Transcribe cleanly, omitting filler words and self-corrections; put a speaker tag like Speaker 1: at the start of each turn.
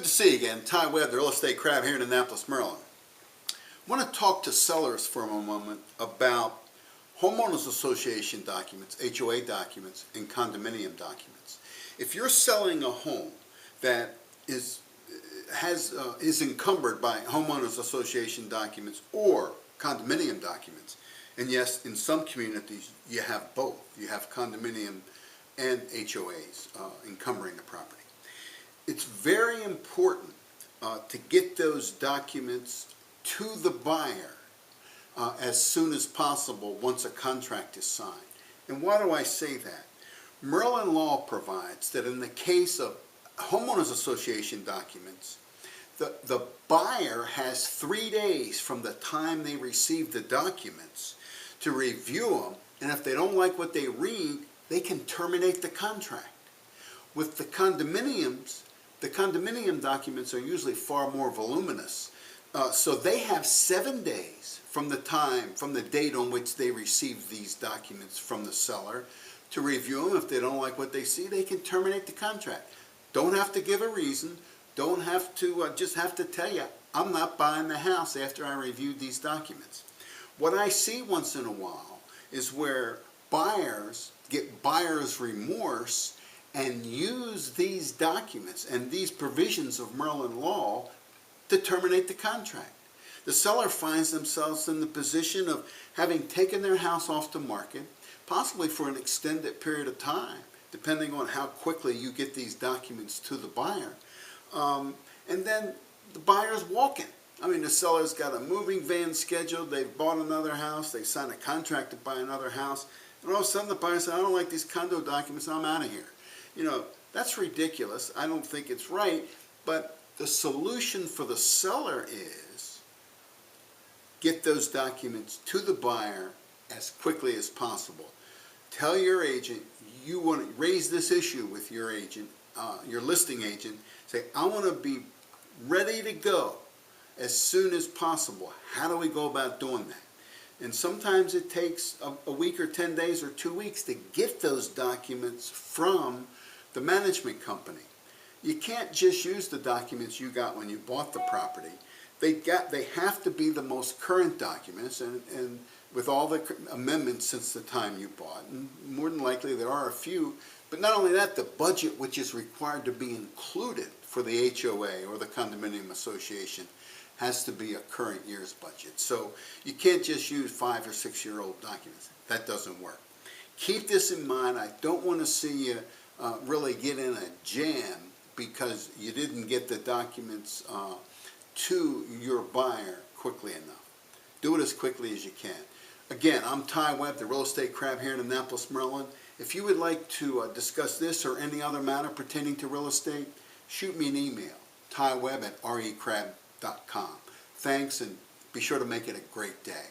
Speaker 1: Good to see you again. Ty Webb, the Real Estate Crab here in Annapolis, Maryland. I want to talk to sellers for a moment about homeowners association documents, HOA documents, and condominium documents. If you're selling a home that is encumbered by homeowners association documents or condominium documents, and yes, in some communities you have both. You have condominium and HOAs encumbering the property. It's very important to get those documents to the buyer as soon as possible once a contract is signed. And why do I say that? Maryland law provides that in the case of homeowners association documents, the buyer has 3 days from the time they receive the documents to review them, and if they don't like what they read, they can terminate the contract. With the condominium documents are usually far more voluminous, so they have 7 days from the date on which they receive these documents from the seller to review them. If they don't like what they see, they can terminate the contract. Don't have to give a reason, don't have to, just have to tell you, I'm not buying the house after I reviewed these documents. What I see once in a while is where buyers get buyer's remorse and use these documents and these provisions of Maryland law to terminate the contract. The seller finds themselves in the position of having taken their house off the market, possibly for an extended period of time, depending on how quickly you get these documents to the buyer. And then the buyer's walking. I mean, the seller's got a moving van scheduled, they've bought another house, they signed a contract to buy another house, and all of a sudden the buyer says, I don't like these condo documents, I'm out of here. You know, that's ridiculous. I don't think it's right, but the solution for the seller is get those documents to the buyer as quickly as possible. Tell your agent you want to raise this issue with your agent, your listing agent. Say, I want to be ready to go as soon as possible. How do we go about doing that? And sometimes it takes a week or 10 days or 2 weeks to get those documents from the management company. You can't just use the documents you got when you bought the property. They have to be the most current documents and with all the amendments since the time you bought. And more than likely there are a few, but not only that, the budget which is required to be included for the HOA or the condominium association has to be a current year's budget. So you can't just use 5 or 6 year old documents. That doesn't work. Keep this in mind. I don't want to see you really get in a jam because you didn't get the documents to your buyer quickly enough. Do it as quickly as you can. Again, I'm Ty Webb, the Real Estate Crab here in Annapolis, Maryland. If you would like to discuss this or any other matter pertaining to real estate, shoot me an email, tywebb@recrab.com. Thanks, and be sure to make it a great day.